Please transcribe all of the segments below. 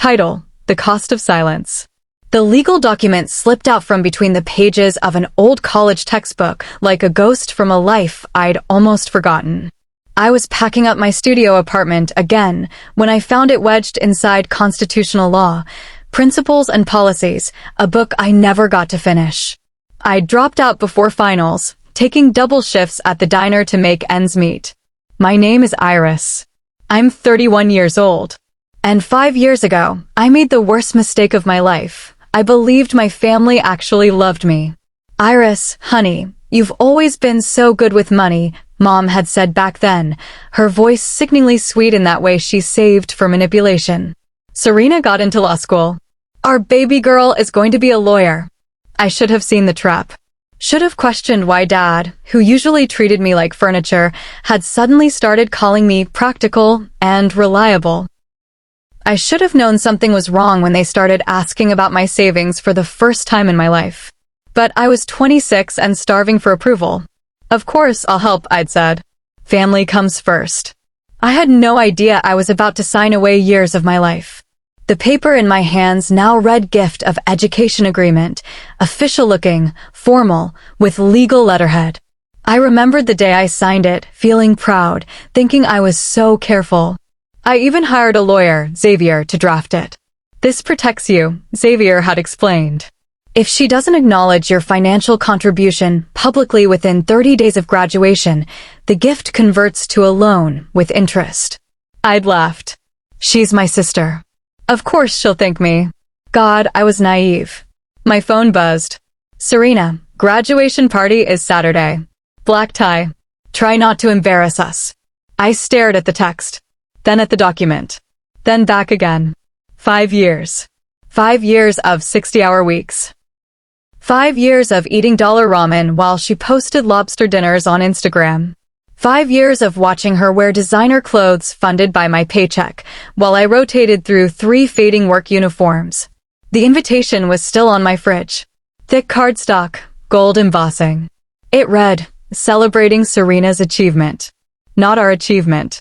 Title: The Cost of Silence. The legal document slipped out from between the pages of an old college textbook like a ghost from a life I'd almost forgotten. I was packing up my studio apartment again when I found it wedged inside Constitutional Law, Principles and Policies, a book I never got to finish. I dropped out before finals, taking double shifts at the diner to make ends meet. My name is Iris. I'm 31 years old. And 5 years ago, I made the worst mistake of my life. I believed my family actually loved me. Iris, honey, you've always been so good with money, Mom had said back then, her voice sickeningly sweet in that way she saved for manipulation. Serena got into law school. Our baby girl is going to be a lawyer. I should have seen the trap. Should have questioned why Dad, who usually treated me like furniture, had suddenly started calling me practical and reliable. I should have known something was wrong when they started asking about my savings for the first time in my life. But I was 26 and starving for approval. Of course, I'll help, I'd said. Family comes first. I had no idea I was about to sign away years of my life. The paper in my hands now read Gift of Education Agreement, official-looking, formal, with legal letterhead. I remembered the day I signed it, feeling proud, thinking I was so careful. I even hired a lawyer, Xavier, to draft it. This protects you, Xavier had explained. If she doesn't acknowledge your financial contribution publicly within 30 days of graduation, the gift converts to a loan with interest. I'd laughed. She's my sister. Of course she'll thank me. God, I was naive. My phone buzzed. Serena, graduation party is Saturday. Black tie. Try not to embarrass us. I stared at the text. Then at the document. Then back again. 5 years. 5 years of 60-hour weeks. 5 years of eating dollar ramen while she posted lobster dinners on Instagram. 5 years of watching her wear designer clothes funded by my paycheck, while I rotated through 3 fading work uniforms. The invitation was still on my fridge. Thick cardstock, gold embossing. It read, celebrating Serena's achievement. Not our achievement.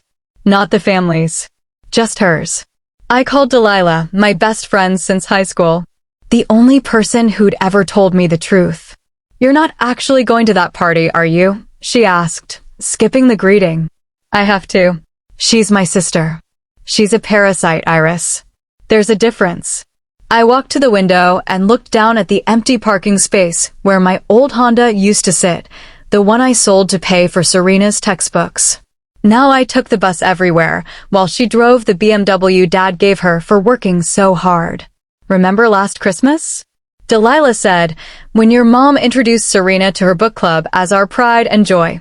Not the family's. Just hers. I called Delilah, my best friend since high school. The only person who'd ever told me the truth. You're not actually going to that party, are you? She asked, skipping the greeting. I have to. She's my sister. She's a parasite, Iris. There's a difference. I walked to the window and looked down at the empty parking space where my old Honda used to sit, the one I sold to pay for Serena's textbooks. Now I took the bus everywhere, while she drove the BMW Dad gave her for working so hard. Remember last Christmas? Delilah said, when your mom introduced Serena to her book club as our pride and joy.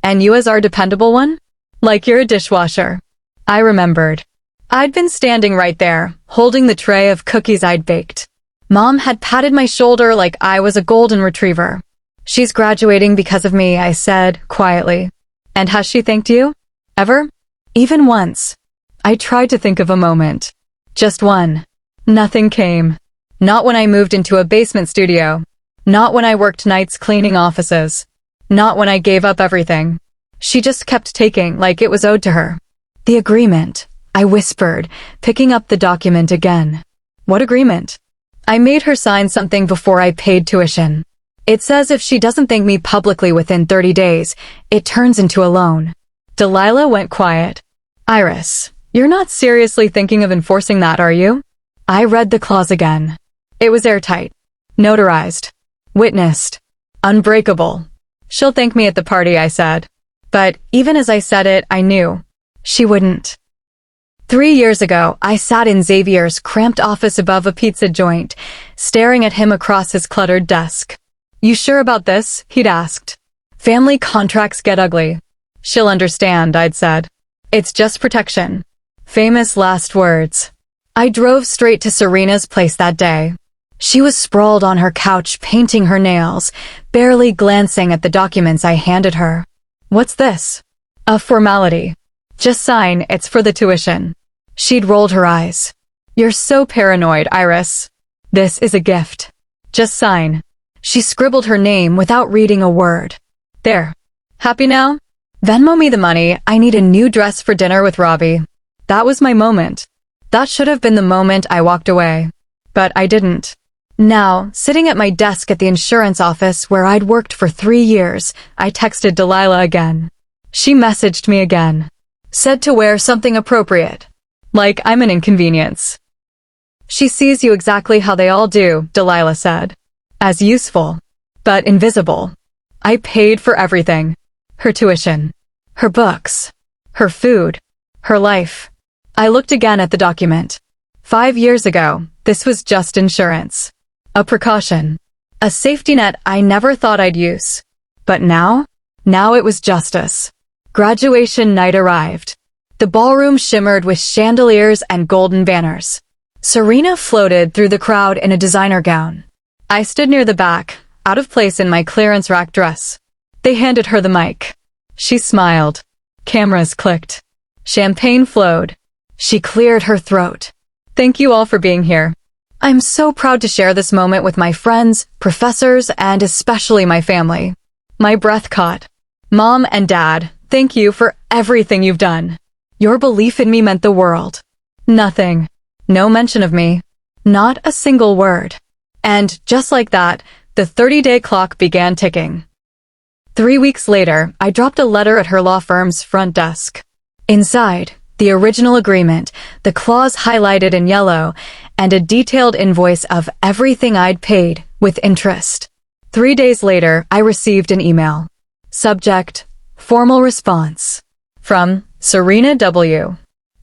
And you as our dependable one? Like you're a dishwasher. I remembered. I'd been standing right there, holding the tray of cookies I'd baked. Mom had patted my shoulder like I was a golden retriever. She's graduating because of me, I said, quietly. And has she thanked you? Ever? Even once. I tried to think of a moment. Just one. Nothing came. Not when I moved into a basement studio. Not when I worked nights cleaning offices. Not when I gave up everything. She just kept taking like it was owed to her. The agreement, I whispered, picking up the document again. What agreement? I made her sign something before I paid tuition. It says if she doesn't thank me publicly within 30 days, it turns into a loan. Delilah went quiet. Iris, you're not seriously thinking of enforcing that, are you? I read the clause again. It was airtight. Notarized. Witnessed. Unbreakable. She'll thank me at the party, I said. But even as I said it, I knew. She wouldn't. 3 years ago, I sat in Xavier's cramped office above a pizza joint, staring at him across his cluttered desk. You sure about this? He'd asked. Family contracts get ugly. She'll understand, I'd said. It's just protection. Famous last words. I drove straight to Serena's place that day. She was sprawled on her couch painting her nails, barely glancing at the documents I handed her. What's this? A formality. Just sign, it's for the tuition. She'd rolled her eyes. You're so paranoid, Iris. This is a gift. Just sign. She scribbled her name without reading a word. There. Happy now? Venmo me the money. I need a new dress for dinner with Robbie. That was my moment. That should have been the moment I walked away. But I didn't. Now, sitting at my desk at the insurance office where I'd worked for 3 years, I texted Delilah again. She messaged me again. Said to wear something appropriate. Like I'm an inconvenience. She sees you exactly how they all do, Delilah said. As useful. But invisible. I paid for everything. Her tuition. Her books. Her food. Her life. I looked again at the document. 5 years ago, this was just insurance. A precaution. A safety net I never thought I'd use. But now? Now it was justice. Graduation night arrived. The ballroom shimmered with chandeliers and golden banners. Serena floated through the crowd in a designer gown. I stood near the back, out of place in my clearance rack dress. They handed her the mic. She smiled. Cameras clicked. Champagne flowed. She cleared her throat. Thank you all for being here. I'm so proud to share this moment with my friends, professors, and especially my family. My breath caught. Mom and Dad, thank you for everything you've done. Your belief in me meant the world. Nothing. No mention of me. Not a single word. And just like that, the 30-day clock began ticking. 3 weeks later, I dropped a letter at her law firm's front desk. Inside, the original agreement, the clause highlighted in yellow, and a detailed invoice of everything I'd paid, with interest. 3 days later, I received an email. Subject, formal response. From Serena W.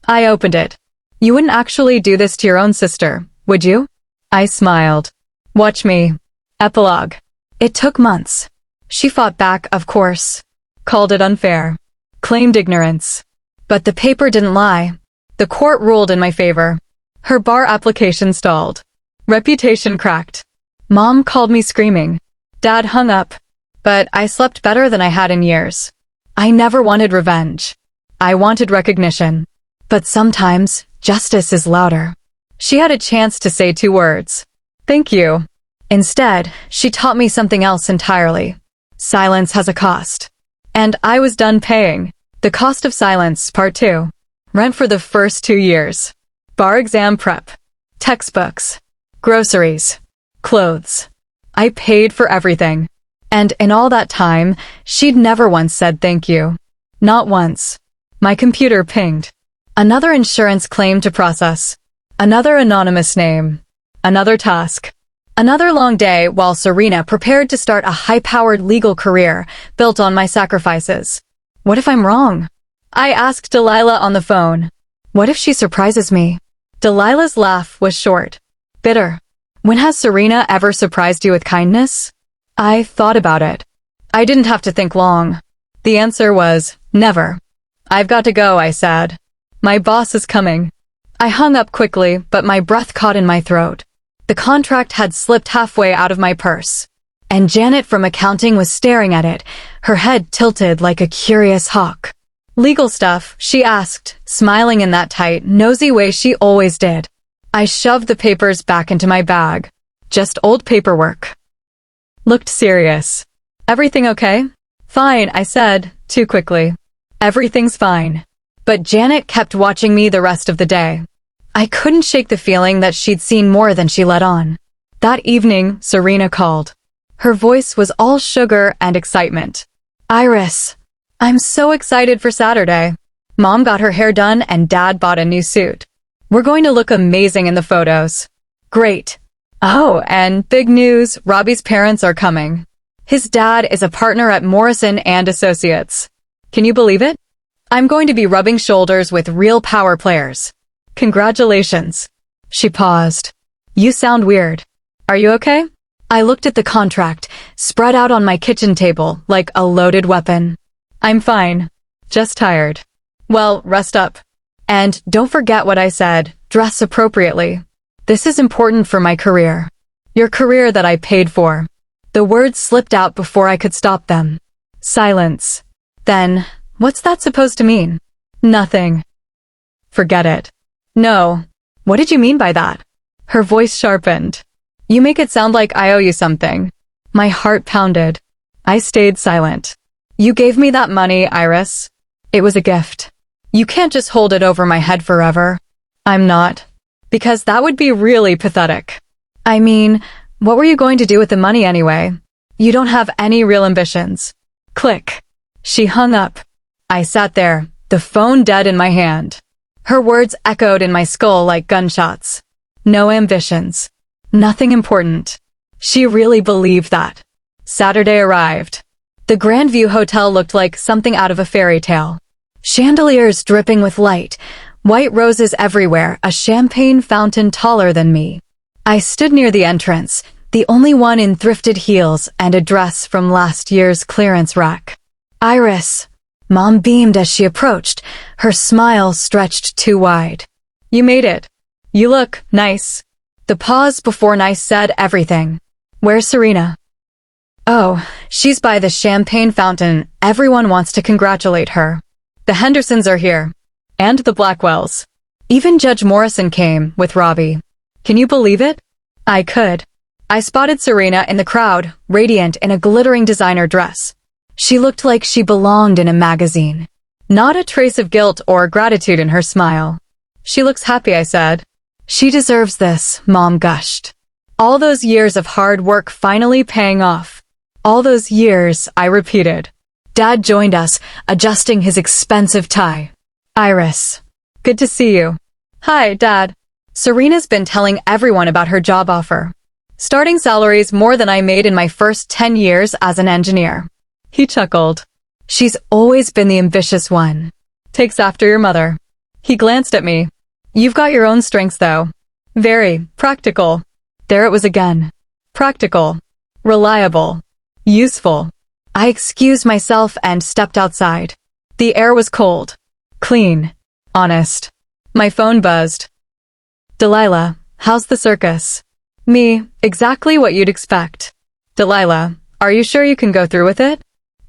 I opened it. You wouldn't actually do this to your own sister, would you? I smiled. Watch me. Epilogue. It took months. She fought back, of course. Called it unfair. Claimed ignorance. But the paper didn't lie. The court ruled in my favor. Her bar application stalled. Reputation cracked. Mom called me screaming. Dad hung up. But I slept better than I had in years. I never wanted revenge. I wanted recognition. But sometimes, justice is louder. She had a chance to say 2 words. Thank you. Instead, she taught me something else entirely. Silence has a cost. And I was done paying. The cost of silence, part 2. Rent for the first 2 years. Bar exam prep. Textbooks. Groceries. Clothes. I paid for everything. And in all that time, she'd never once said thank you. Not once. My computer pinged. Another insurance claim to process. Another anonymous name. Another task. Another long day while Serena prepared to start a high-powered legal career built on my sacrifices. What if I'm wrong? I asked Delilah on the phone. What if she surprises me? Delilah's laugh was short. Bitter. When has Serena ever surprised you with kindness? I thought about it. I didn't have to think long. The answer was, never. I've got to go, I said. My boss is coming. I hung up quickly, but my breath caught in my throat. The contract had slipped halfway out of my purse. And Janet from accounting was staring at it, her head tilted like a curious hawk. Legal stuff, she asked, smiling in that tight, nosy way she always did. I shoved the papers back into my bag. Just old paperwork. Looked serious. Everything okay? Fine, I said, too quickly. Everything's fine. But Janet kept watching me the rest of the day. I couldn't shake the feeling that she'd seen more than she let on. That evening, Serena called. Her voice was all sugar and excitement. Iris, I'm so excited for Saturday. Mom got her hair done and Dad bought a new suit. We're going to look amazing in the photos. Great. Oh, and big news, Robbie's parents are coming. His dad is a partner at Morrison and Associates. Can you believe it? I'm going to be rubbing shoulders with real power players. Congratulations. She paused. You sound weird. Are you okay? I looked at the contract, spread out on my kitchen table like a loaded weapon. I'm fine. Just tired. Well, rest up. And don't forget what I said, dress appropriately. This is important for my career. Your career that I paid for. The words slipped out before I could stop them. Silence. Then, what's that supposed to mean? Nothing. Forget it. No. What did you mean by that? Her voice sharpened. You make it sound like I owe you something. My heart pounded. I stayed silent. You gave me that money, Iris. It was a gift. You can't just hold it over my head forever. I'm not. Because that would be really pathetic. I mean, what were you going to do with the money anyway? You don't have any real ambitions. Click. She hung up. I sat there, the phone dead in my hand. Her words echoed in my skull like gunshots. No ambitions. Nothing important. She really believed that. Saturday arrived. The Grandview Hotel looked like something out of a fairy tale. Chandeliers dripping with light, white roses everywhere, a champagne fountain taller than me. I stood near the entrance, the only one in thrifted heels and a dress from last year's clearance rack. Iris. Mom beamed as she approached, her smile stretched too wide. You made it. You look nice. The pause before nice said everything. Where's Serena? Oh, she's by the champagne fountain. Everyone wants to congratulate her. The Hendersons are here. And the Blackwells. Even Judge Morrison came, with Robbie. Can you believe it? I could. I spotted Serena in the crowd, radiant in a glittering designer dress. She looked like she belonged in a magazine. Not a trace of guilt or gratitude in her smile. She looks happy, I said. She deserves this, Mom gushed. All those years of hard work finally paying off. All those years, I repeated. Dad joined us, adjusting his expensive tie. Iris. Good to see you. Hi, Dad. Serena's been telling everyone about her job offer. Starting salary's more than I made in my first 10 years as an engineer. He chuckled. She's always been the ambitious one. Takes after your mother. He glanced at me. You've got your own strengths, though. Very practical. There it was again. Practical. Reliable. Useful. I excused myself and stepped outside. The air was cold. Clean. Honest. My phone buzzed. Delilah, how's the circus? Me, exactly what you'd expect. Delilah, are you sure you can go through with it?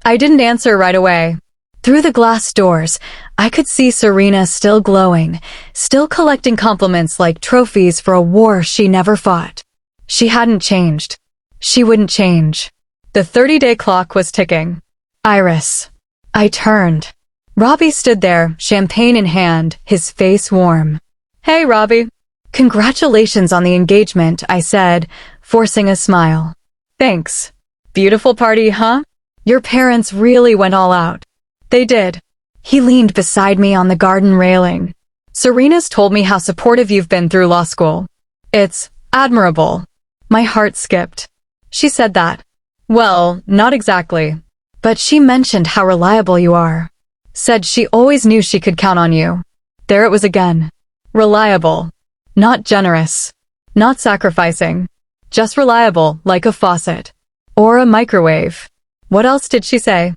I didn't answer right away. Through the glass doors, I could see Serena still glowing, still collecting compliments like trophies for a war she never fought. She hadn't changed. She wouldn't change. The 30-day clock was ticking. Iris. I turned. Robbie stood there, champagne in hand, his face warm. Hey, Robbie. Congratulations on the engagement, I said, forcing a smile. Thanks. Beautiful party, huh? Your parents really went all out. They did. He leaned beside me on the garden railing. Serena's told me how supportive you've been through law school. It's admirable. My heart skipped. She said that. Well, not exactly. But she mentioned how reliable you are. Said she always knew she could count on you. There it was again. Reliable. Not generous. Not sacrificing. Just reliable, like a faucet. Or a microwave. What else did she say?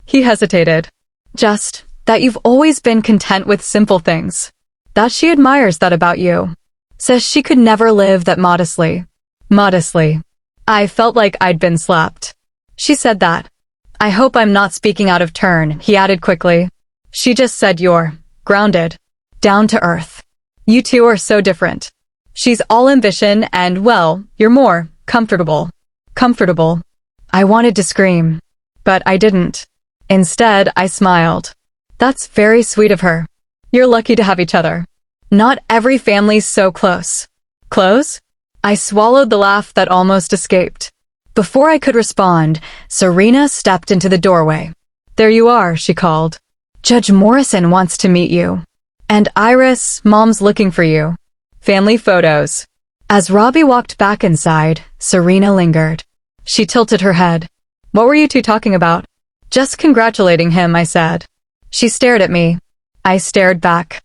He hesitated. Just that you've always been content with simple things. That she admires that about you. Says she could never live that modestly. Modestly. I felt like I'd been slapped. She said that. I hope I'm not speaking out of turn, he added quickly. She just said you're grounded. Down to earth. You two are so different. She's all ambition and, well, you're more comfortable. Comfortable. I wanted to scream. But I didn't. Instead, I smiled. That's very sweet of her. You're lucky to have each other. Not every family's so close. Close? I swallowed the laugh that almost escaped. Before I could respond, Serena stepped into the doorway. There you are, she called. Judge Morrison wants to meet you. And Iris, Mom's looking for you. Family photos. As Robbie walked back inside, Serena lingered. She tilted her head. What were you two talking about? Just congratulating him, I said. She stared at me. I stared back.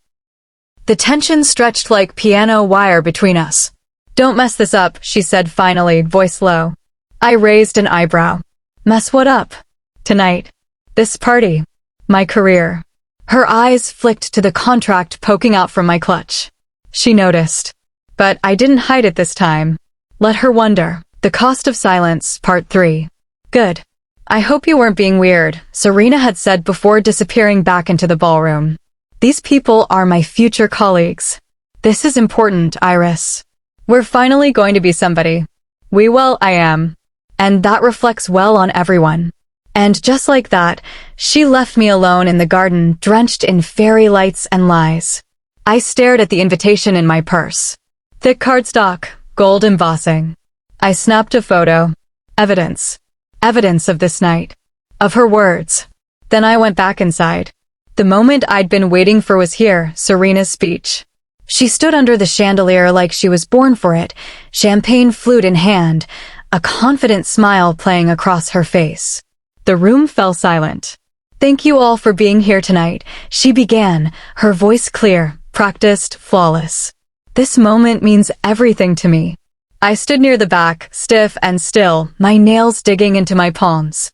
The tension stretched like piano wire between us. Don't mess this up, she said finally, voice low. I raised an eyebrow. Mess what up? Tonight. This party. My career. Her eyes flicked to the contract poking out from my clutch. She noticed. But I didn't hide it this time. Let her wonder. The Cost of Silence, Part 3. Good. I hope you weren't being weird, Serena had said before disappearing back into the ballroom. These people are my future colleagues. This is important, Iris. We're finally going to be somebody. I am. And that reflects well on everyone. And just like that, she left me alone in the garden, drenched in fairy lights and lies. I stared at the invitation in my purse. Thick cardstock, gold embossing. I snapped a photo. Evidence. Evidence of this night. Of her words. Then I went back inside. The moment I'd been waiting for was here, Serena's speech. She stood under the chandelier like she was born for it, champagne flute in hand, a confident smile playing across her face. The room fell silent. Thank you all for being here tonight, she began, her voice clear, practiced, flawless. This moment means everything to me. I stood near the back, stiff and still, my nails digging into my palms.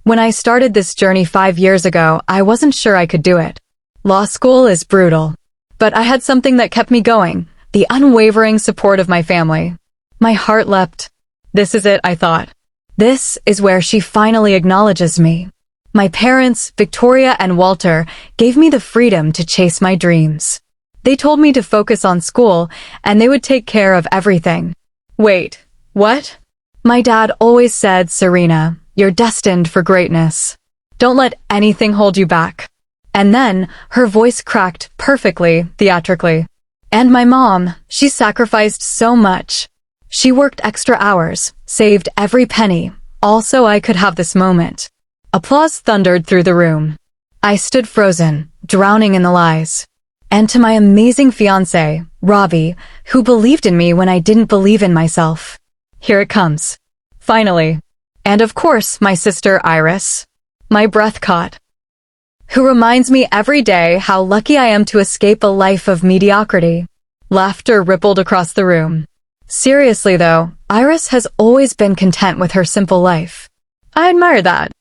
When I started this journey 5 years ago, I wasn't sure I could do it. Law school is brutal. But I had something that kept me going, the unwavering support of my family. My heart leapt. This is it, I thought. This is where she finally acknowledges me. My parents, Victoria and Walter, gave me the freedom to chase my dreams. They told me to focus on school, and they would take care of everything. Wait, what? My dad always said, Serena, you're destined for greatness. Don't let anything hold you back. And then, her voice cracked perfectly, theatrically. And my mom, she sacrificed so much. She worked extra hours, saved every penny, all so I could have this moment. Applause thundered through the room. I stood frozen, drowning in the lies. And to my amazing fiancé, Robbie, who believed in me when I didn't believe in myself. Here it comes. Finally. And of course, my sister Iris. My breath caught. Who reminds me every day how lucky I am to escape a life of mediocrity. Laughter rippled across the room. Seriously though, Iris has always been content with her simple life. I admire that.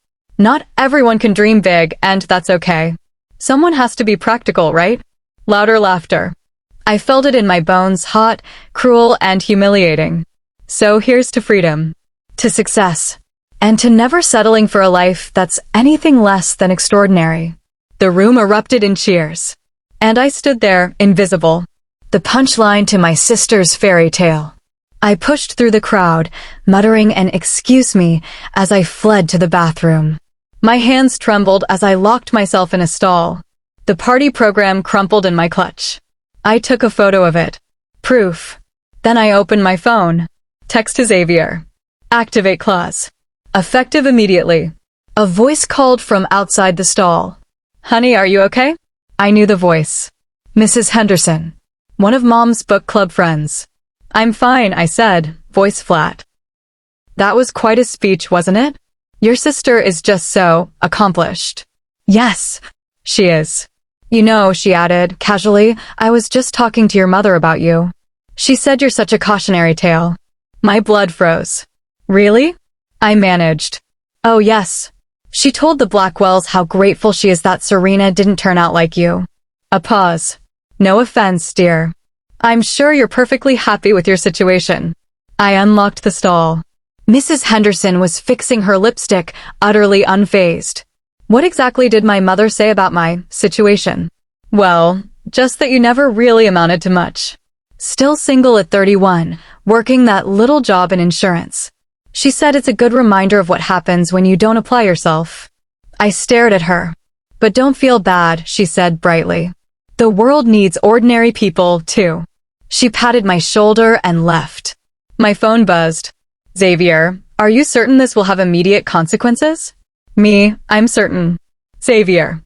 Not everyone can dream big, and that's okay. Someone has to be practical, right? Louder laughter. I felt it in my bones, hot, cruel, and humiliating. So here's to freedom. To success. And to never settling for a life that's anything less than extraordinary. The room erupted in cheers. And I stood there, invisible. The punchline to my sister's fairy tale. I pushed through the crowd, muttering an "excuse me" as I fled to the bathroom. My hands trembled as I locked myself in a stall. The party program crumpled in my clutch. I took a photo of it. Proof. Then I opened my phone. Text to Xavier. Activate clause. Effective immediately. A voice called from outside the stall. Honey, are you okay? I knew the voice. Mrs. Henderson. One of Mom's book club friends. I'm fine, I said, voice flat. That was quite a speech, wasn't it? Your sister is just so accomplished. Yes, she is. You know, she added, casually, I was just talking to your mother about you. She said you're such a cautionary tale. My blood froze. Really? I managed. Oh, yes. She told the Blackwells how grateful she is that Serena didn't turn out like you. A pause. No offense, dear. I'm sure you're perfectly happy with your situation. I unlocked the stall. Mrs. Henderson was fixing her lipstick, utterly unfazed. What exactly did my mother say about my situation? Well, just that you never really amounted to much. Still single at 31, working that little job in insurance. She said it's a good reminder of what happens when you don't apply yourself. I stared at her. But don't feel bad, she said brightly. The world needs ordinary people, too. She patted my shoulder and left. My phone buzzed. Xavier, are you certain this will have immediate consequences? Me, I'm certain. Xavier.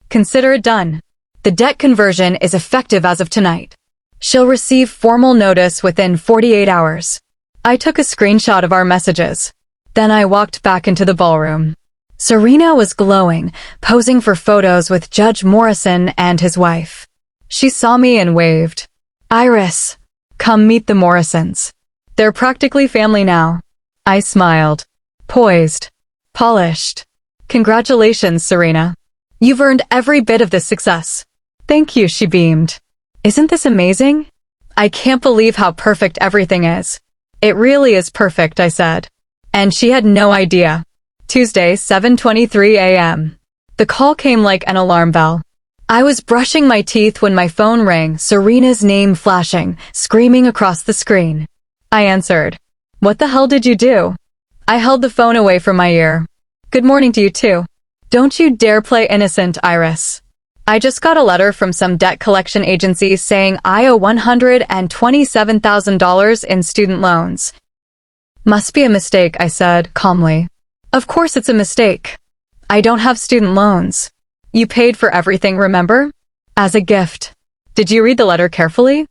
Consider it done. The debt conversion is effective as of tonight. She'll receive formal notice within 48 hours. I took a screenshot of our messages. Then I walked back into the ballroom. Serena was glowing, posing for photos with Judge Morrison and his wife. She saw me and waved. Iris, come meet the Morrisons. They're practically family now. I smiled. Poised. Polished. Congratulations, Serena. You've earned every bit of this success. Thank you, she beamed. Isn't this amazing? I can't believe how perfect everything is. It really is perfect, I said. And she had no idea. Tuesday, 7:23 a.m. The call came like an alarm bell. I was brushing my teeth when my phone rang, Serena's name flashing, screaming across the screen. I answered. What the hell did you do? I held the phone away from my ear. Good morning to you too. Don't you dare play innocent, Iris. I just got a letter from some debt collection agency saying I owe $127,000 in student loans. Must be a mistake, I said, calmly. Of course it's a mistake. I don't have student loans. You paid for everything, remember? As a gift. Did you read the letter carefully?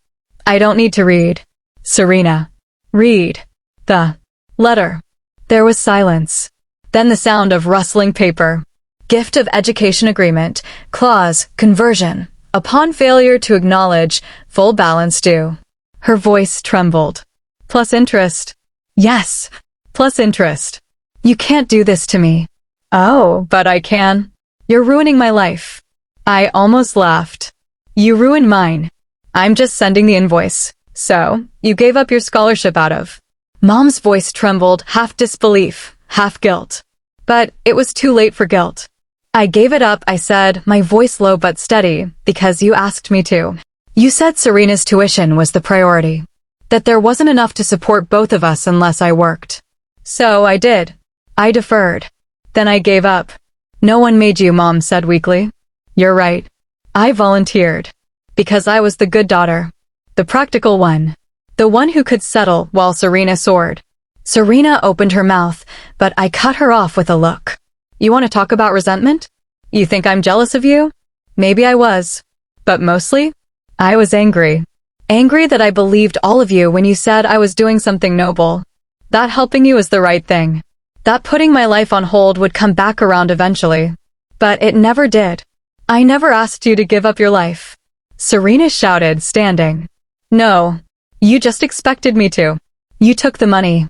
I don't need to read. Serena. Read. The letter. There was silence. Then the sound of rustling paper. Gift of education agreement. Clause. Conversion. Upon failure to acknowledge, full balance due. Her voice trembled. Plus interest. Yes. Plus interest. You can't do this to me. Oh, but I can. You're ruining my life. I almost laughed. You ruined mine. I'm just sending the invoice. So, you gave up your scholarship out of. Mom's voice trembled, half disbelief, half guilt. But it was too late for guilt. I gave it up, I said, my voice low but steady, because you asked me to. You said Serena's tuition was the priority. That there wasn't enough to support both of us unless I worked. So I did. I deferred. Then I gave up. No one made you, Mom said weakly. You're right. I volunteered. Because I was the good daughter. The practical one. The one who could settle while Serena soared. Serena opened her mouth, but I cut her off with a look. You want to talk about resentment? You think I'm jealous of you? Maybe I was. But mostly, I was angry. Angry that I believed all of you when you said I was doing something noble. That helping you is the right thing. That putting my life on hold would come back around eventually. But it never did. I never asked you to give up your life. Serena shouted, standing. No. You just expected me to. You took the money.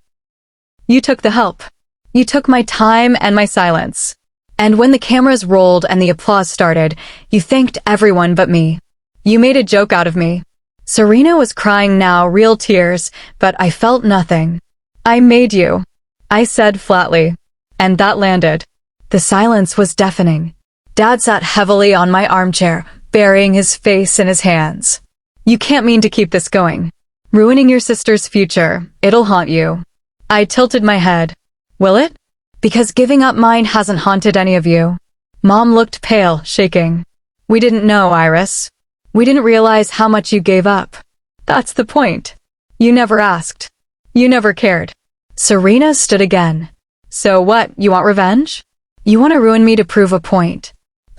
You took the help. You took my time and my silence. And when the cameras rolled and the applause started, you thanked everyone but me. You made a joke out of me. Serena was crying now, real tears, but I felt nothing. I made you. I said flatly. And that landed. The silence was deafening. Dad sat heavily on my armchair, burying his face in his hands. You can't mean to keep this going. Ruining your sister's future. It'll haunt you. I tilted my head. Will it? Because giving up mine hasn't haunted any of you. Mom looked pale, shaking. We didn't know, Iris. We didn't realize how much you gave up. That's the point. You never asked. You never cared. Serena stood again. So what, you want revenge? You want to ruin me to prove a point.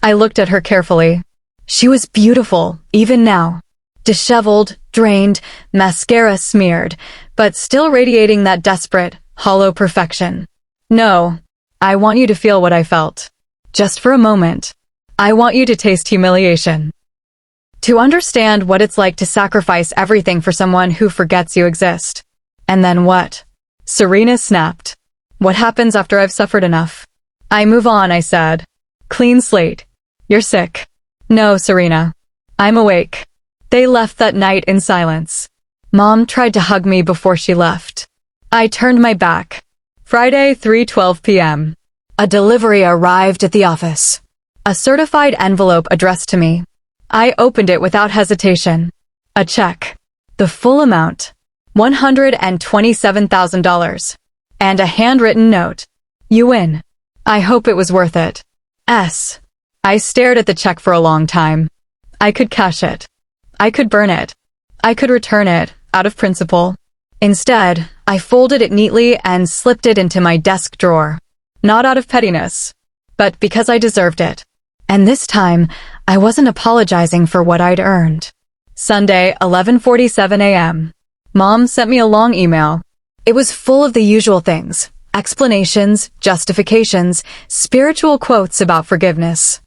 I looked at her carefully. She was beautiful, even now. Disheveled, drained, mascara smeared, but still radiating that desperate, hollow perfection. No, I want you to feel what I felt. Just for a moment. I want you to taste humiliation. To understand what it's like to sacrifice everything for someone who forgets you exist. And then what? Serena snapped. What happens after I've suffered enough? I move on, I said. Clean slate. You're sick. No, Serena. I'm awake. They left that night in silence. Mom tried to hug me before she left. I turned my back. Friday, 3:12 p.m. A delivery arrived at the office. A certified envelope addressed to me. I opened it without hesitation. A check. The full amount. $127,000. And a handwritten note. You win. I hope it was worth it. S. I stared at the check for a long time. I could cash it. I could burn it. I could return it, out of principle. Instead, I folded it neatly and slipped it into my desk drawer. Not out of pettiness, but because I deserved it. And this time, I wasn't apologizing for what I'd earned. Sunday, 11:47 a.m. Mom sent me a long email. It was full of the usual things. Explanations, justifications, spiritual quotes about forgiveness.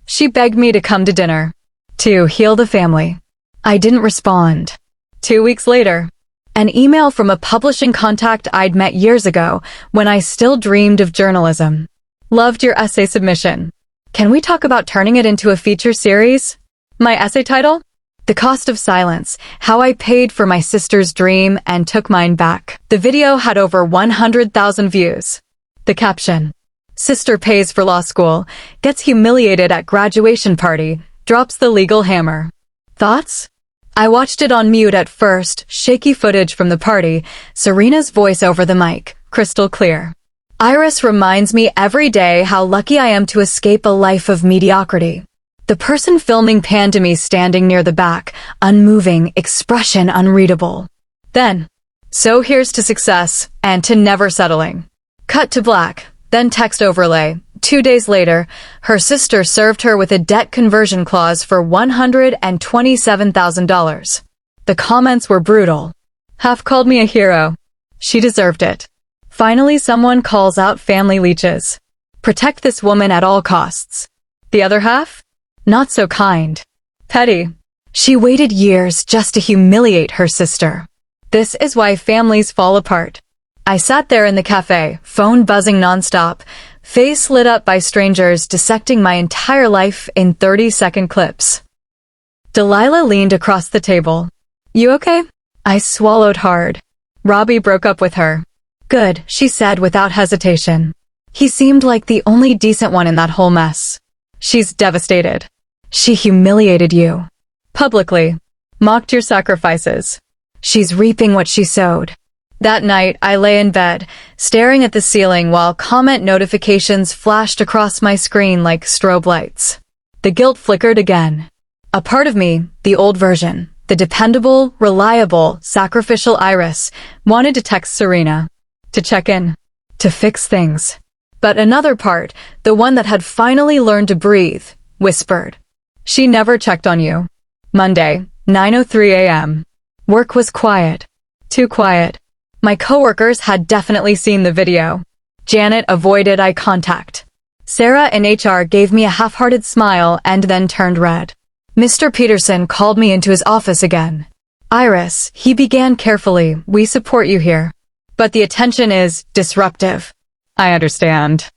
She begged me to come to dinner. To heal the family. I didn't respond. 2 weeks later, an email from a publishing contact I'd met years ago when I still dreamed of journalism. Loved your essay submission. Can we talk about turning it into a feature series? My essay title? The Cost of Silence, How I Paid for My Sister's Dream and Took Mine Back. The video had over 100,000 views. The caption. Sister pays for law school, gets humiliated at graduation party, drops the legal hammer. Thoughts? I watched it on mute at first, shaky footage from the party, Serena's voice over the mic, crystal clear. Iris reminds me every day how lucky I am to escape a life of mediocrity. The person filming panned to me standing near the back, unmoving, expression unreadable. Then, so here's to success, and to never settling. Cut to black, then text overlay. 2 days later, her sister served her with a debt conversion clause for $127,000. The comments were brutal. Half called me a hero. She deserved it. Finally, someone calls out family leeches. Protect this woman at all costs. The other half? Not so kind. Petty. She waited years just to humiliate her sister. This is why families fall apart. I sat there in the cafe, phone buzzing nonstop, face lit up by strangers dissecting my entire life in 30-second clips. Delilah leaned across the table. You okay? I swallowed hard. Robbie broke up with her. Good, she said without hesitation. He seemed like the only decent one in that whole mess. She's devastated. She humiliated you. Publicly. Mocked your sacrifices. She's reaping what she sowed. That night, I lay in bed, staring at the ceiling while comment notifications flashed across my screen like strobe lights. The guilt flickered again. A part of me, the old version, the dependable, reliable, sacrificial Iris, wanted to text Serena, to check in, to fix things. But another part, the one that had finally learned to breathe, whispered, she never checked on you. Monday, 9:03 a.m. Work was quiet. Too quiet. My coworkers had definitely seen the video. Janet avoided eye contact. Sarah in HR gave me a half-hearted smile and then turned red. Mr. Peterson called me into his office again. Iris, he began carefully, we support you here. But the attention is disruptive. I understand.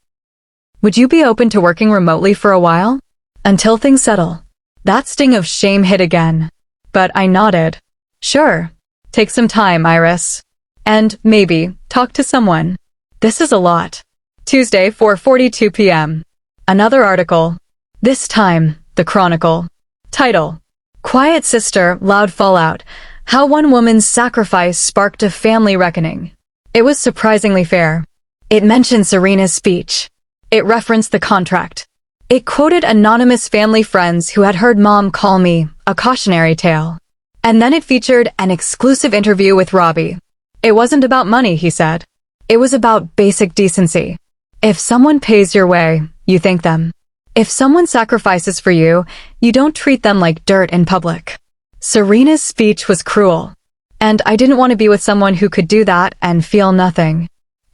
Would you be open to working remotely for a while? Until things settle. That sting of shame hit again. But I nodded. Sure. Take some time, Iris. And, maybe, talk to someone. This is a lot. Tuesday, 4:42 p.m. Another article. This time, The Chronicle. Title: Quiet Sister, Loud Fallout. How One Woman's Sacrifice Sparked a Family Reckoning. It was surprisingly fair. It mentioned Serena's speech. It referenced the contract. It quoted anonymous family friends who had heard Mom call me a cautionary tale. And then it featured an exclusive interview with Robbie. It wasn't about money, he said. It was about basic decency. If someone pays your way, you thank them. If someone sacrifices for you, you don't treat them like dirt in public. Serena's speech was cruel. And I didn't want to be with someone who could do that and feel nothing.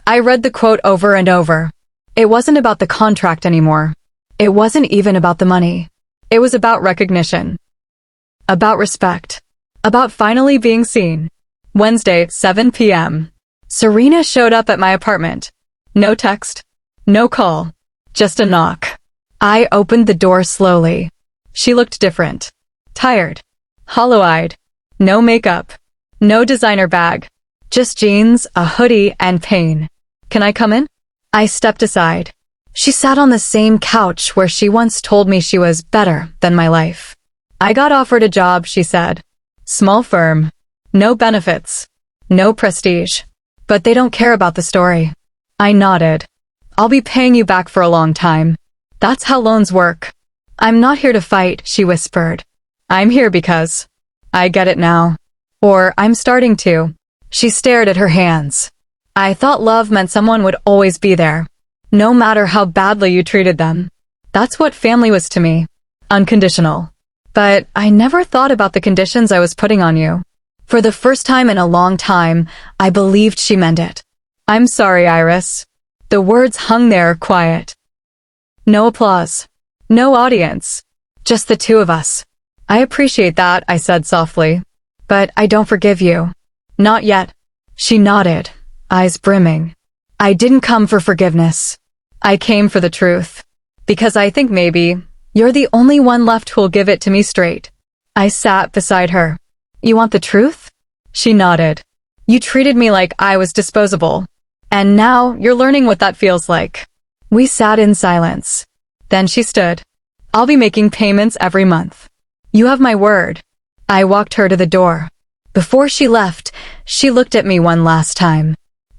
I read the quote over and over. It wasn't about the contract anymore. It wasn't even about the money. It was about recognition. About respect. About finally being seen. Wednesday, 7 p.m. Serena showed up at my apartment. No text. No call. Just a knock. I opened the door slowly. She looked different. Tired. Hollow-eyed. No makeup. No designer bag. Just jeans, a hoodie, and pain. Can I come in? I stepped aside. She sat on the same couch where she once told me she was better than my life. I got offered a job, she said. Small firm. No benefits. No prestige. But they don't care about the story. I nodded. I'll be paying you back for a long time. That's how loans work. I'm not here to fight, she whispered. I'm here because I get it now. Or I'm starting to. She stared at her hands. I thought love meant someone would always be there. No matter how badly you treated them. That's what family was to me. Unconditional. But I never thought about the conditions I was putting on you. For the first time in a long time, I believed she meant it. I'm sorry, Iris. The words hung there quiet. No applause. No audience. Just the two of us. I appreciate that, I said softly. But I don't forgive you. Not yet. She nodded, eyes brimming. I didn't come for forgiveness. I came for the truth. Because I think maybe you're the only one left who'll give it to me straight. I sat beside her. You want the truth? She nodded. You treated me like I was disposable. And now you're learning what that feels like. We sat in silence. Then she stood. I'll be making payments every month. You have my word. I walked her to the door. Before she left, she looked at me one last time.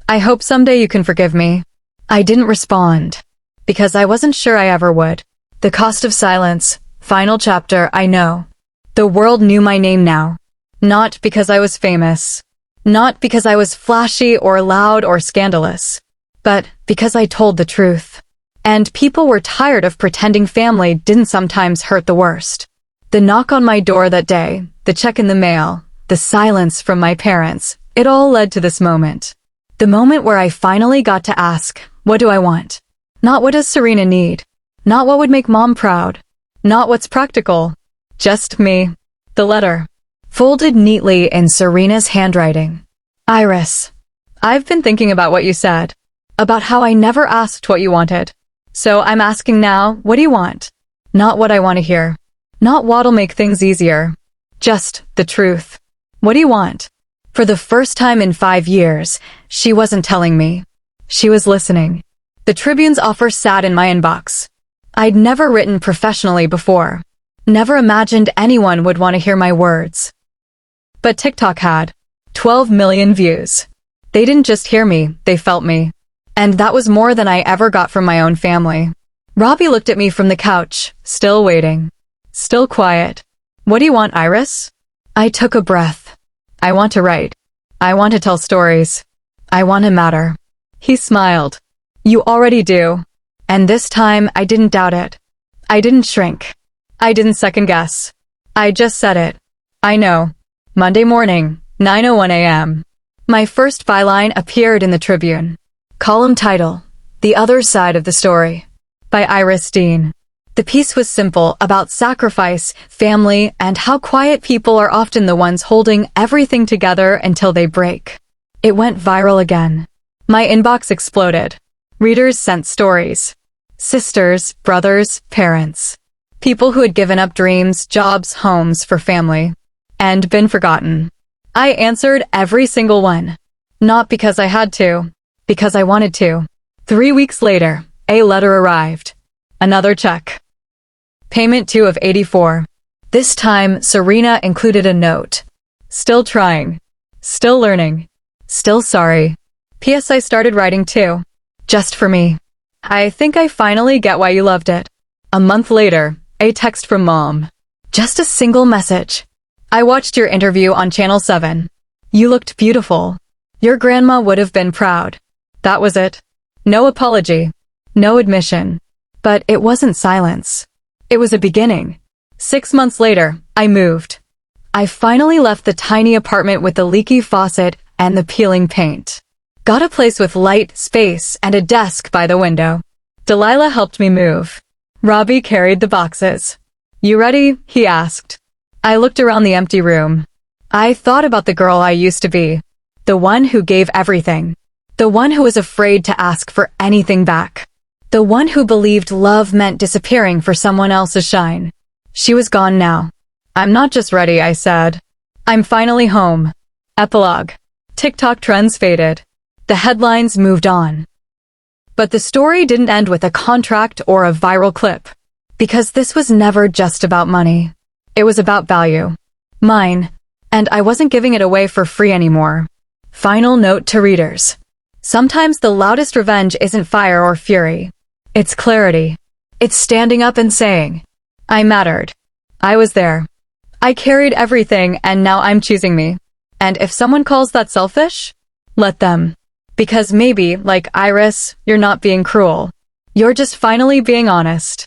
I hope someday you can forgive me. I didn't respond. Because I wasn't sure I ever would. The cost of silence, Final chapter, I know. The world knew my name now. Not because I was famous. Not because I was flashy or loud or scandalous. But because I told the truth. And people were tired of pretending family didn't sometimes hurt the worst. The knock on my door that day, the check in the mail, the silence from my parents, it all led to this moment. The moment where I finally got to ask, what do I want? Not what does Serena need? Not what would make mom proud? Not what's practical? Just me. The letter. Folded neatly in Serena's handwriting. Iris, I've been thinking about what you said. About how I never asked what you wanted. So I'm asking now, what do you want? Not what I want to hear. Not what'll make things easier. Just the truth. What do you want? For the first time in 5 years, she wasn't telling me. She was listening. The Tribune's offer sat in my inbox. I'd never written professionally before. Never imagined anyone would want to hear my words. But TikTok had 12 million views. They didn't just hear me, they felt me. And that was more than I ever got from my own family. Robbie looked at me from the couch, still waiting. Still quiet. What do you want, Iris? I took a breath. I want to write. I want to tell stories. I want to matter. He smiled. You already do. And this time, I didn't doubt it. I didn't shrink. I didn't second guess. I just said it. I know. Monday morning, 9:01 a.m. My first byline appeared in the Tribune. Column title, The Other Side of the Story, by Iris Dean. The piece was simple, about sacrifice, family, and how quiet people are often the ones holding everything together until they break. It went viral again. My inbox exploded. Readers sent stories. Sisters, brothers, parents. People who had given up dreams, jobs, homes for family. And been forgotten. I answered every single one. Not because I had to. Because I wanted to. 3 weeks later, a letter arrived. Another check. Payment 2 of 84. This time, Serena included a note. Still trying. Still learning. Still sorry. P.S. I started writing too. Just for me. I think I finally get why you loved it. A month later, a text from mom. Just a single message. I watched your interview on Channel 7. You looked beautiful. Your grandma would have been proud. That was it. No apology. No admission. But it wasn't silence. It was a beginning. 6 months later, I moved. I finally left the tiny apartment with the leaky faucet and the peeling paint. Got a place with light, space, and a desk by the window. Delilah helped me move. Robbie carried the boxes. You ready? He asked. I looked around the empty room. I thought about the girl I used to be. The one who gave everything. The one who was afraid to ask for anything back. The one who believed love meant disappearing for someone else's shine. She was gone now. I'm not just ready, I said. I'm finally home. Epilogue. TikTok trends faded. The headlines moved on. But the story didn't end with a contract or a viral clip. Because this was never just about money. It was about value. Mine. And I wasn't giving it away for free anymore. Final note to readers. Sometimes the loudest revenge isn't fire or fury. It's clarity. It's standing up and saying, I mattered. I was there. I carried everything and now I'm choosing me. And if someone calls that selfish, let them. Because maybe, like Iris, you're not being cruel. You're just finally being honest.